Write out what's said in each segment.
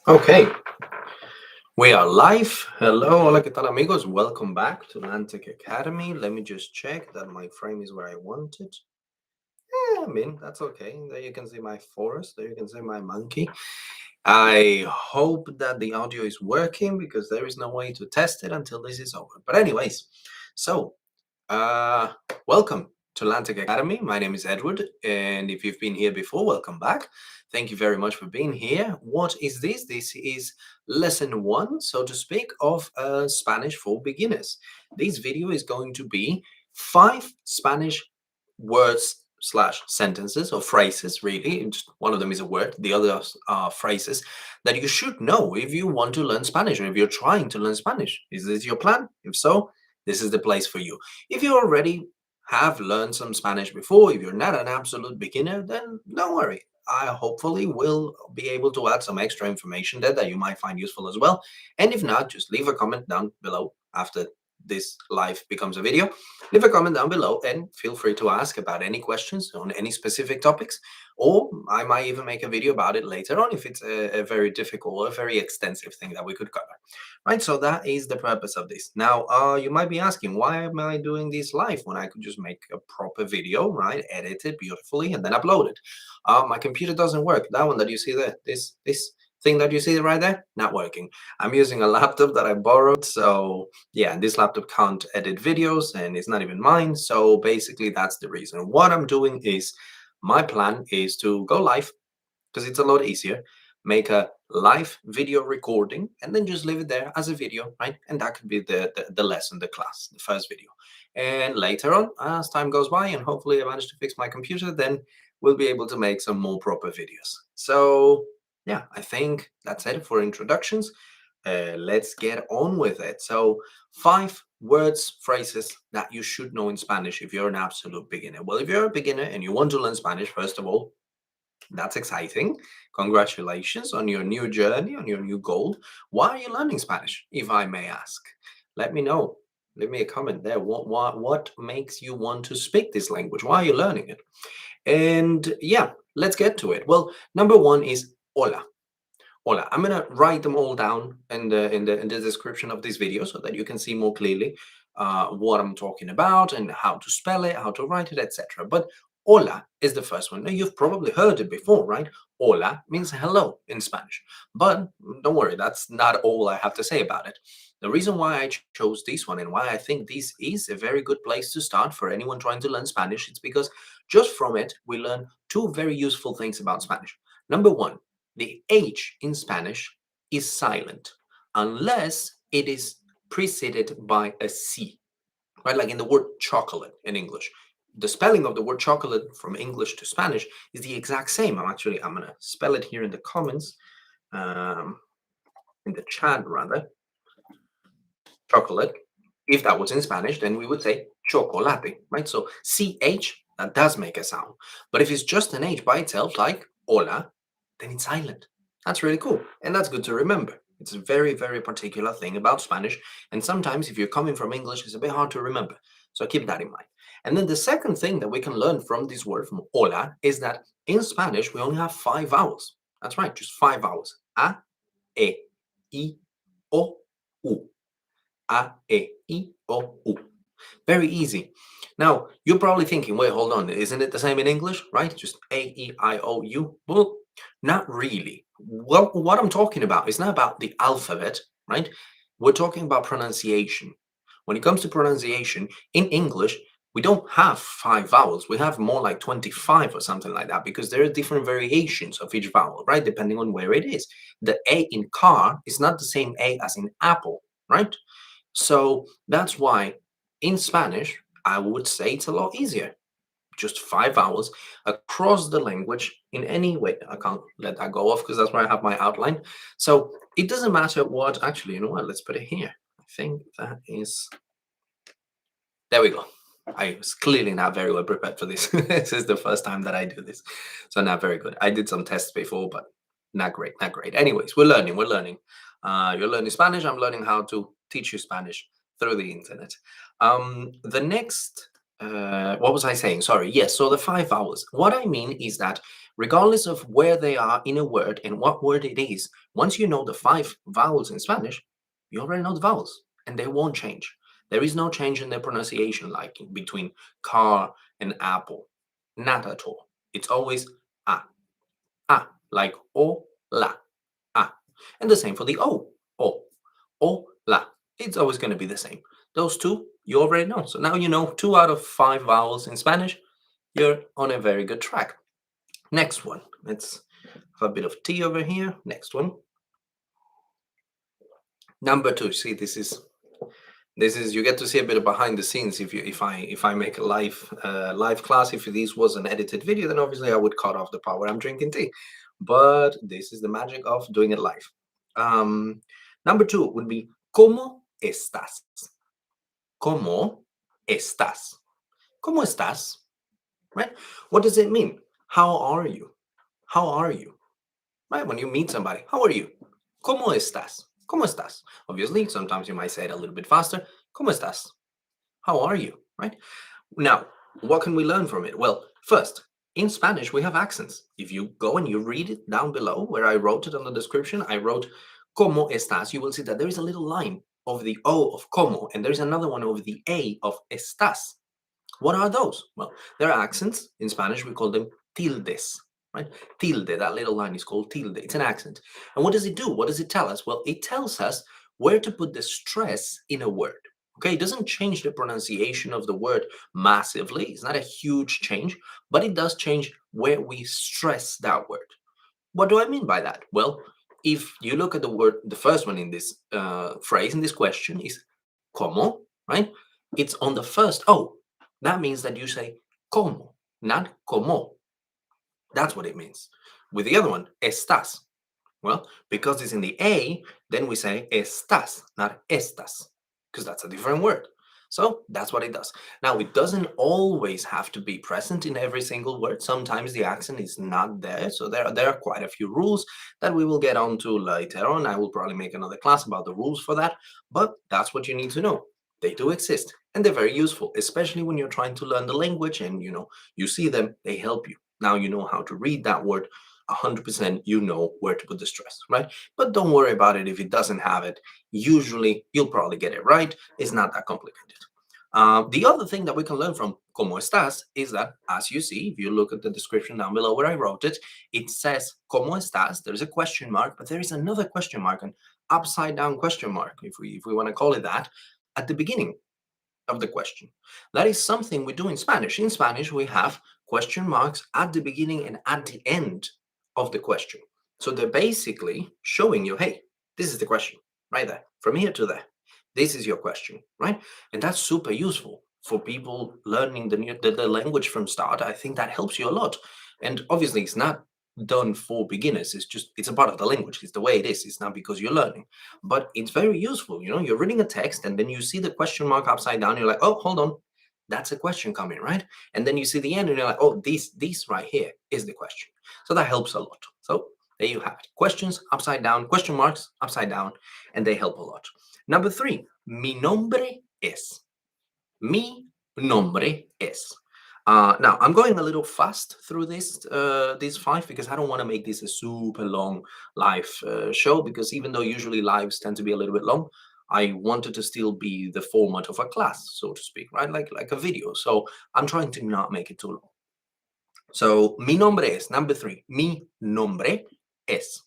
Okay, we are live. Hello, hola, ¿qué tal, amigos? Welcome back to Langtech Academy. Let me just check that my frame is where I want it. That's okay. There you can see my forest. There you can see my monkey. I hope that the audio is working because there is no way to test it until this is over. But anyways, so uh, welcome to Langtech Academy. My name is Edward, and if you've been here before, welcome back. Thank you very much for being here. What is this? This is lesson one, so to speak, of Spanish for beginners. This video is going to be 5 Spanish words slash sentences or phrases, really. Just one of them is a word, the others are phrases that you should know if you want to learn Spanish or if you're trying to learn Spanish. Is this your plan? If so, this is the place for you. If you already have learned some Spanish before, if you're not an absolute beginner, then don't worry. I hopefully will be able to add some extra information there that you might find useful as well. And if not, just leave a comment down below after this live becomes a video. Leave a comment down below and feel free to ask about any questions on any specific topics, or I might even make a video about it later on if it's a very difficult or a very extensive thing that we could cover. Right, so that is the purpose of this. Now, you might be asking, why am I doing this live when I could just make a proper video, right, edit it beautifully and then upload it? My computer doesn't work. That one that you see there, this thing that you see right there, not working. I'm using a laptop that I borrowed, so yeah, this laptop can't edit videos and it's not even mine. So basically, that's the reason. What I'm doing is, my plan is to go live because it's a lot easier. Make a live video recording and then just leave it there as a video, right? And that could be the lesson, the class, the first video. And later on, as time goes by, and hopefully I manage to fix my computer, then we'll be able to make some more proper videos. So yeah, I think that's it for introductions. Let's get on with it. So 5 words, phrases that you should know in Spanish if you're an absolute beginner. Well, if you're a beginner and you want to learn Spanish, first of all, that's exciting. Congratulations on your new journey, on your new goal. Why are you learning Spanish, if I may ask? Let me know. Leave me a comment there. What makes you want to speak this language? Why are you learning it? And yeah, let's get to it. Well, number one is hola. Hola. I'm gonna write them all down in the description of this video so that you can see more clearly what I'm talking about and how to spell it, how to write it, etc. But hola is the first one. Now, you've probably heard it before, right? Hola means hello in Spanish. But don't worry, that's not all I have to say about it. The reason why I chose this one and why I think this is a very good place to start for anyone trying to learn Spanish, it's because just from it, we learn 2 very useful things about Spanish. Number one, the H in Spanish is silent unless it is preceded by a C, right? Like in the word chocolate in English. The spelling of the word chocolate from English to Spanish is the exact same. I'm going to spell it here in the comments, um, in the chat rather. Chocolate. If that was in Spanish, then we would say chocolate, right? So CH, that does make a sound. But if it's just an H by itself, like hola, then it's silent. That's really cool. And that's good to remember. It's a very, very particular thing about Spanish. And sometimes if you're coming from English, it's a bit hard to remember. So keep that in mind. And then the second thing that we can learn from this word, from hola, is that in Spanish, we only have 5 vowels. That's right, just 5 vowels. A, E, I, O, U. A, E, I, O, U. Very easy. Now, you're probably thinking, wait, hold on, isn't it the same in English, right? Just A, E, I, O, U? Well, not really. Well, what I'm talking about is not about the alphabet, right? We're talking about pronunciation. When it comes to pronunciation, in English, we don't have 5 vowels. We have more like 25 or something like that because there are different variations of each vowel, right? Depending on where it is. The A in car is not the same A as in apple, right? So that's why in Spanish, I would say it's a lot easier. Just 5 vowels across the language in any way. I can't let that go off because that's where I have my outline. So it doesn't matter what, actually, you know what? Let's put it here. I think that is, there we go. I was clearly not very well prepared for this. This is the first time that I do this. So not very good. I did some tests before, but not great, not great. Anyways, we're learning, we're learning. You're learning Spanish. I'm learning how to teach you Spanish through the internet. The next what was I saying? Sorry. Yes. So the five vowels. What I mean is that regardless of where they are in a word and what word it is, once you know the five vowels in Spanish, you already know the vowels and they won't change. There is no change in their pronunciation, like between car and apple. Not at all. It's always ah, ah, like o, la, ah. And the same for the o, la. It's always going to be the same. Those two, you already know. So now you know 2 out of 5 vowels in Spanish. You're on a very good track. Next one. Let's have a bit of tea over here. Next one. Number 2. See, this is you get to see a bit of behind the scenes if I make a live class. If this was an edited video, then obviously I would cut off the part where I'm drinking tea. But this is the magic of doing it live. Number 2 would be ¿Cómo estás? ¿Cómo estás? ¿Cómo estás? Right? What does it mean? How are you? How are you? Right? When you meet somebody, how are you? ¿Cómo estás? ¿Cómo estás? Obviously, sometimes you might say it a little bit faster. ¿Cómo estás? How are you? Right? Now, what can we learn from it? Well, first, in Spanish, we have accents. If you go and you read it down below where I wrote it on the description, I wrote ¿Cómo estás? You will see that there is a little line over the O of como, and there's another one over the A of estás. What are those? Well, there are accents. In Spanish, we call them tildes, right? Tilde, that little line is called tilde. It's an accent. And what does it do? What does it tell us? Well, it tells us where to put the stress in a word. Okay, it doesn't change the pronunciation of the word massively. It's not a huge change, but it does change where we stress that word. What do I mean by that? Well, if you look at the word, the first one in this phrase, in this question is como, right? It's on the first O. That means that you say como, not como. That's what it means. With the other one, estás. Well, because it's in the A, then we say estás, not estas, because that's a different word. So that's what it does. Now, it doesn't always have to be present in every single word. Sometimes the accent is not there. So there are quite a few rules that we will get onto later on. I will probably make another class about the rules for that. But that's what you need to know. They do exist and they're very useful, especially when you're trying to learn the language and you see them, they help you. Now you know how to read that word 100%, you know where to put the stress, right? But don't worry about it if it doesn't have it. Usually, you'll probably get it right. It's not that complicated. The other thing that we can learn from ¿Cómo estás? Is that, as you see, if you look at the description down below where I wrote it, it says ¿Cómo estás? There's a question mark, but there is another question mark, an upside down question mark, if we want to call it that, at the beginning of the question. That is something we do in Spanish. In Spanish, we have question marks at the beginning and at the end of the question. So they're basically showing you, hey, this is the question right there, from here to there. This is your question, right? And that's super useful for people learning the language from start. I think that helps you a lot. And obviously, it's not done for beginners. It's a part of the language. It's the way it is. It's not because you're learning, but it's very useful. You're reading a text and then you see the question mark upside down. You're like, oh, hold on, that's a question coming, right? And then you see the end and you're like, oh, this right here is the question. So that helps a lot. So there you have it. Questions upside down, question marks upside down, and they help a lot. Number 3, mi nombre es. Mi nombre es. Now I'm going a little fast through these 5 because I don't want to make this a super long live show, because even though usually lives tend to be a little bit long, I wanted to still be the format of a class, so to speak, right? Like a video. So I'm trying to not make it too long. So mi nombre es, number 3. Mi nombre es.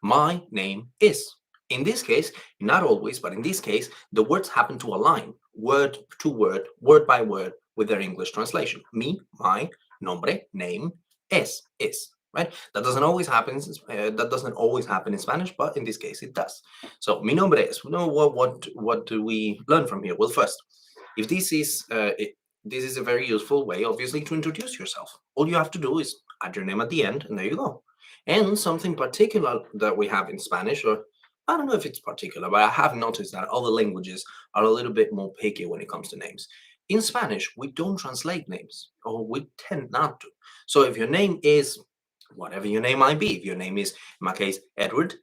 My name is. In this case, not always, but in this case, the words happen to align word to word by word with their English translation. Mi, my, nombre, name, is. Right? That doesn't always happen. That doesn't always happen in Spanish, but in this case, it does. So mi nombre es. What do we learn from here? Well, first, if this is a very useful way, obviously, to introduce yourself. All you have to do is add your name at the end, and there you go. And something particular that we have in Spanish, or I don't know if it's particular, but I have noticed that other languages are a little bit more picky when it comes to names. In Spanish, we don't translate names, or we tend not to. So if your name is whatever your name might be, if your name is, in my case, Edward,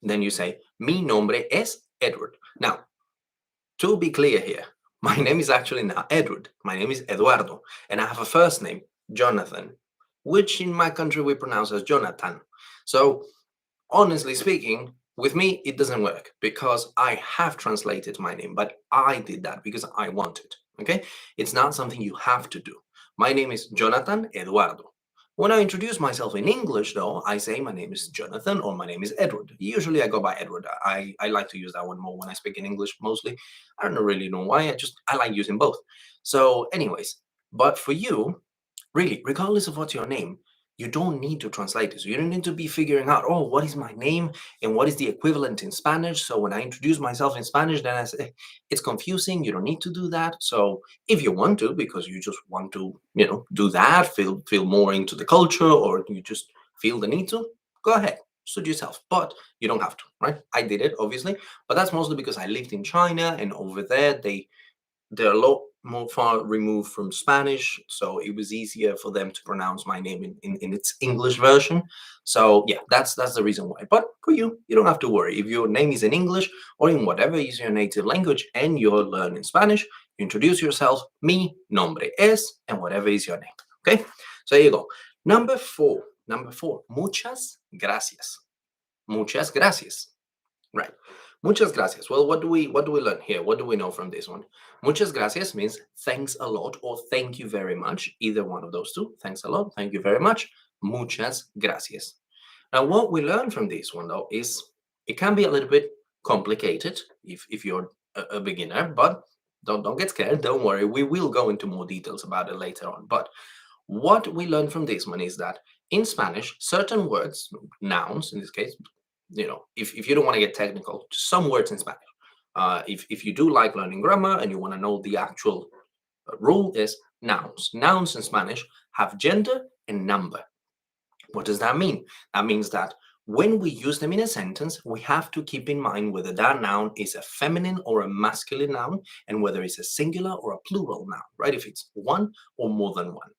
then you say, mi nombre es Edward. Now, to be clear here, My name is actually now Edward. My name is Eduardo, and I have a first name, Jonathan, which in my country we pronounce as Jonathan. So honestly speaking, with me, it doesn't work because I have translated my name, but I did that because I wanted. Okay? It's not something you have to do. My name is Jonathan Eduardo. When I introduce myself in English, though, I say my name is Jonathan or my name is Edward. Usually I go by Edward. I like to use that one more when I speak in English mostly. I don't really know why. I like using both. So, anyways, but for you, really, regardless of what's your name, you don't need to translate it. So you don't need to be figuring out, oh, what is my name and what is the equivalent in Spanish. So when I introduce myself in Spanish, then I say it's confusing. You don't need to do that. So if you want to, because you just want to, do that, feel more into the culture, or you just feel the need to, go ahead, suit yourself. But you don't have to, right? I did it, obviously, but that's mostly because I lived in China, and over there they're a lot more far removed from Spanish, so it was easier for them to pronounce my name in its English version. So yeah, that's the reason why. But for you, you don't have to worry. If your name is in English or in whatever is your native language and you're learning Spanish, you introduce yourself, mi nombre es, and whatever is your name. Okay? So there you go. Number four. Number four. Muchas gracias. Muchas gracias. Right. Muchas gracias. Well, what do we learn here? What do we know from this one? Muchas gracias means thanks a lot or thank you very much. Either one of those two. Thanks a lot. Thank you very much. Muchas gracias. Now, what we learn from this one though is it can be a little bit complicated if you're a beginner, but don't get scared. Don't worry. We will go into more details about it later on. But what we learn from this one is that in Spanish, certain words, nouns in this case, if you don't want to get technical, some words in Spanish. If you do like learning grammar and you want to know the actual rule is nouns. Nouns in Spanish have gender and number. What does that mean? That means that when we use them in a sentence, we have to keep in mind whether that noun is a feminine or a masculine noun and whether it's a singular or a plural noun, right? If it's one or more than one.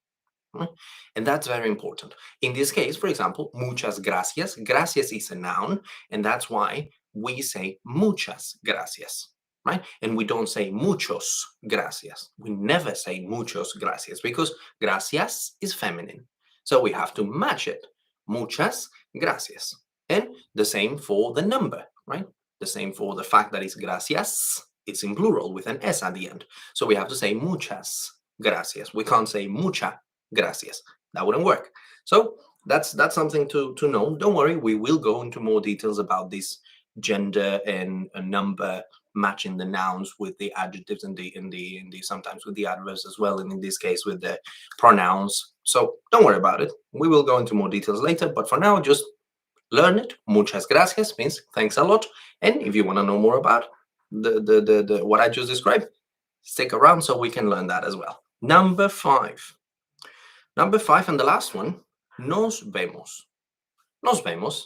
Right? And that's very important. In this case, for example, muchas gracias. Gracias is a noun, and that's why we say muchas gracias, right? And we don't say muchos gracias. We never say muchos gracias because gracias is feminine. So we have to match it. Muchas gracias. And the same for the number, right? The same for the fact that it's gracias. It's in plural with an S at the end. So we have to say muchas gracias. We can't say mucha gracias. That wouldn't work. So that's something to know. Don't worry, we will go into more details about this gender and a number matching the nouns with the adjectives and the sometimes with the adverbs as well, and in this case with the pronouns. So don't worry about it. We will go into more details later, but for now, just learn it. Muchas gracias means thanks a lot. And if you want to know more about the what I just described, stick around so we can learn that as well. Number five. Number five and the last one, nos vemos. Nos vemos,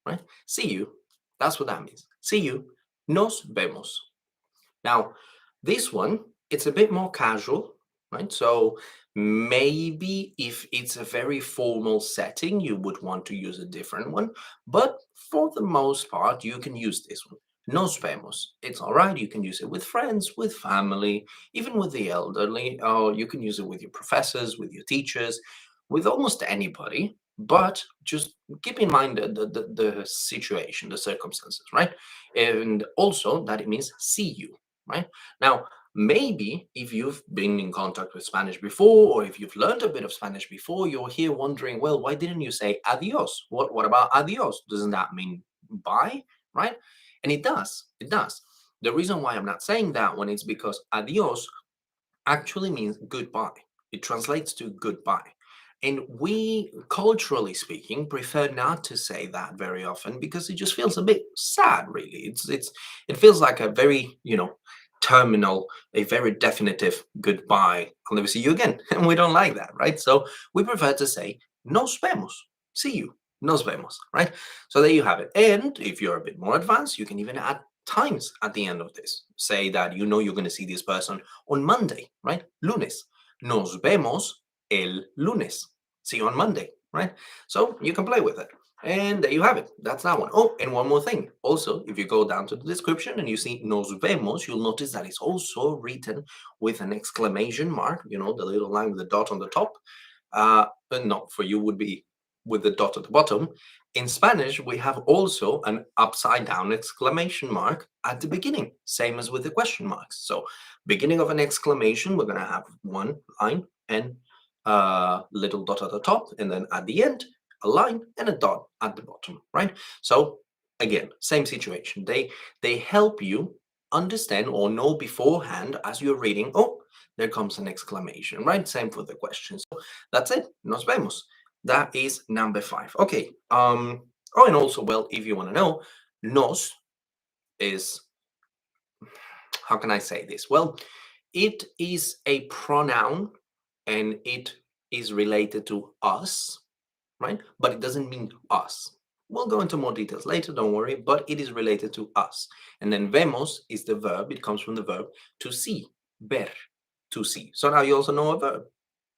right? See you. That's what that means. See you. Nos vemos. Now, this one, it's a bit more casual, right? So maybe if it's a very formal setting, you would want to use a different one. But for the most part, you can use this one. Nos vemos. It's all right. You can use it with friends, with family, even with the elderly. Or you can use it with your professors, with your teachers, with almost anybody. But just keep in mind the situation, the circumstances, right? And also that it means see you, right? Now, maybe if you've been in contact with Spanish before, or if you've learned a bit of Spanish before, you're here wondering, well, why didn't you say adios? What about adios? Doesn't that mean bye, right? And it does. It does. The reason why I'm not saying that one is because adios actually means goodbye. It translates to goodbye. And we, culturally speaking, prefer not to say that very often because it just feels a bit sad, really. It feels like a very, terminal, a very definitive goodbye. I'll never see you again. And we don't like that, right? So we prefer to say nos vemos. See you. Nos vemos, right? So there you have it. And if you're a bit more advanced, you can even add times at the end of this. Say that you know you're going to see this person on Monday, right? Lunes. Nos vemos el lunes. See you on Monday, right? So you can play with it. And there you have it. That's that one. Oh, and one more thing. Also, if you go down to the description and you see nos vemos, you'll notice that it's also written with an exclamation mark, the little line with the dot on the top. But no, for you would be with the dot at the bottom. In Spanish, we have also an upside down exclamation mark at the beginning, same as with the question marks. So, beginning of an exclamation, we're going to have one line and a little dot at the top, and then at the end, a line and a dot at the bottom, right? So, again, same situation. They help you understand or know beforehand as you're reading. Oh, there comes an exclamation, right? Same for the questions. That's it. Nos vemos. That is number 5. Okay. Oh, and also, well, if you want to know, nos is, how can I say this? Well, it is a pronoun and it is related to us, right? But it doesn't mean us. We'll go into more details later, don't worry, but it is related to us. And then vemos is the verb. It comes from the verb to see, ver, to see. So now you also know a verb,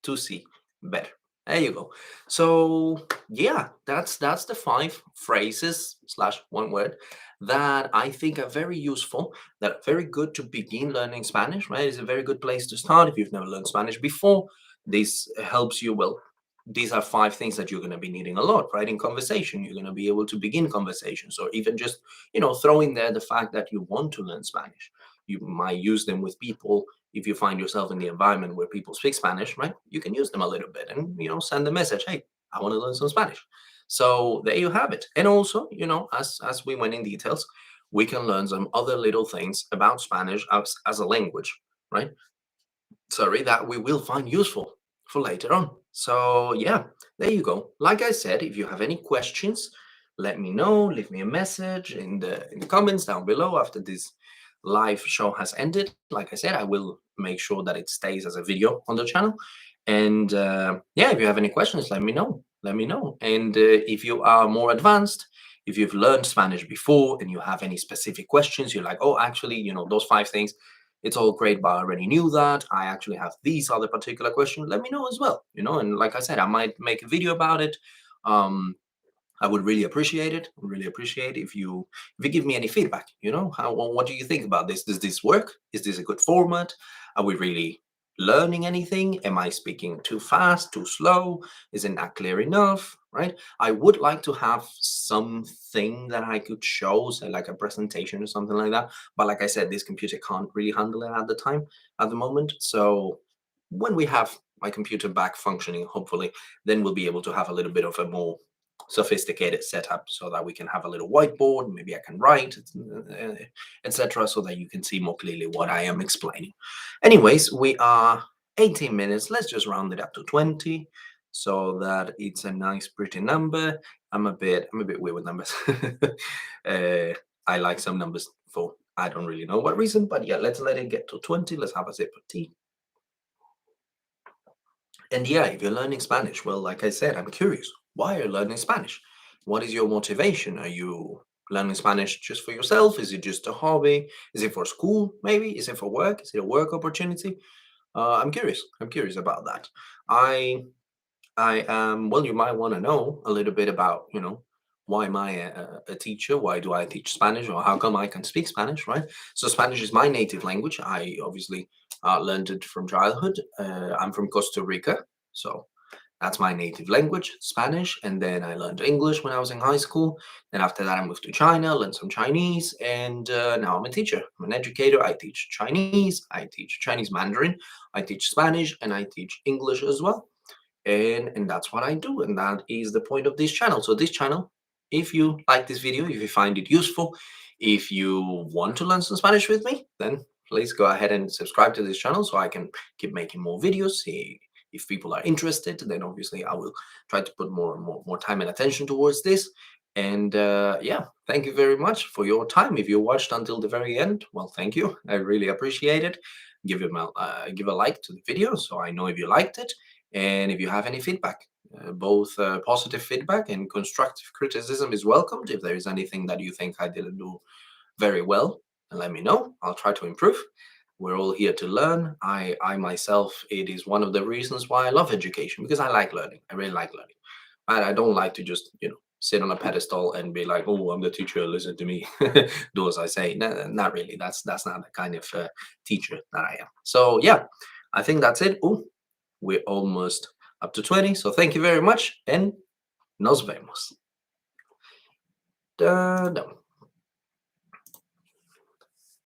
to see, ver. There you go. So yeah, that's the 5 phrases slash one word that I think are very useful, that are very good to begin learning Spanish, right? It's a very good place to start if you've never learned Spanish before. This helps you, well, these are 5 things that you're going to be needing a lot, right? In conversation, you're going to be able to begin conversations, or even just, throw in there the fact that you want to learn Spanish. You might use them with people. If you find yourself in the environment where people speak Spanish, right? You can use them a little bit and, send a message. Hey, I want to learn some Spanish. So there you have it. And also, as we went in details, we can learn some other little things about Spanish as a language, right? Sorry, that we will find useful for later on. So yeah, there you go. Like I said, if you have any questions, let me know. Leave me a message in the comments down below after this live show has ended. Like I said, I will make sure that it stays as a video on the channel. And yeah, if you have any questions, let me know. Let me know. And if you are more advanced, if you've learned Spanish before and you have any specific questions, you're like, oh, actually, those 5 things, it's all great, but I already knew that. I actually have these other particular questions. Let me know as well, And like I said, I might make a video about it. Um, I would really appreciate it. Really appreciate if you give me any feedback. What do you think about this? Does this work? Is this a good format? Are we really learning anything? Am I speaking too fast, too slow? Is it not clear enough? Right? I would like to have something that I could show, say like a presentation or something like that. But like I said, this computer can't really handle it at the moment. So when we have my computer back functioning, hopefully, then we'll be able to have a little bit of a more sophisticated setup so that we can have a little whiteboard. Maybe I can write, etc., so that you can see more clearly what I am explaining. Anyways, we are 18 minutes. Let's just round it up to 20 so that it's a nice, pretty number. I'm a bit weird with numbers. I like some numbers for I don't really know what reason, but yeah, let's let it get to 20. Let's have a sip of tea. And yeah, if you're learning Spanish, well, like I said, I'm curious. Why are you learning Spanish? What is your motivation? Are you learning Spanish just for yourself? Is it just a hobby? Is it for school, maybe? Is it for work? Is it a work opportunity? I'm curious. I'm curious about that. I I well, you might want to know a little bit about, why am I a teacher? Why do I teach Spanish? Or how come I can speak Spanish, right? So Spanish is my native language. I obviously learned it from childhood. I'm from Costa Rica, so that's my native language, Spanish. And then I learned English when I was in high school. Then after that, I moved to China, learned some Chinese, and now I'm a teacher. I'm an educator. I teach Chinese. I teach Chinese Mandarin. I teach Spanish, and I teach English as well, and that's what I do, and that is the point of this channel. So this channel, if you like this video, if you find it useful, if you want to learn some Spanish with me, then please go ahead and subscribe to this channel so I can keep making more videos. If people are interested, then obviously I will try to put more time and attention towards this. And yeah, thank you very much for your time. If you watched until the very end, well, thank you. I really appreciate it. Give a like to the video so I know if you liked it. And if you have any feedback, both positive feedback and constructive criticism is welcomed. If there is anything that you think I didn't do very well, let me know. I'll try to improve. We're all here to learn. I myself, it is one of the reasons why I love education, because I like learning. I really like learning. I don't like to just, sit on a pedestal and be like, "Oh, I'm the teacher. Listen to me. Do as I say." No, not really. That's not the kind of teacher that I am. So yeah, I think that's it. Oh, we're almost up to 20. So thank you very much, and nos vemos. Da, da.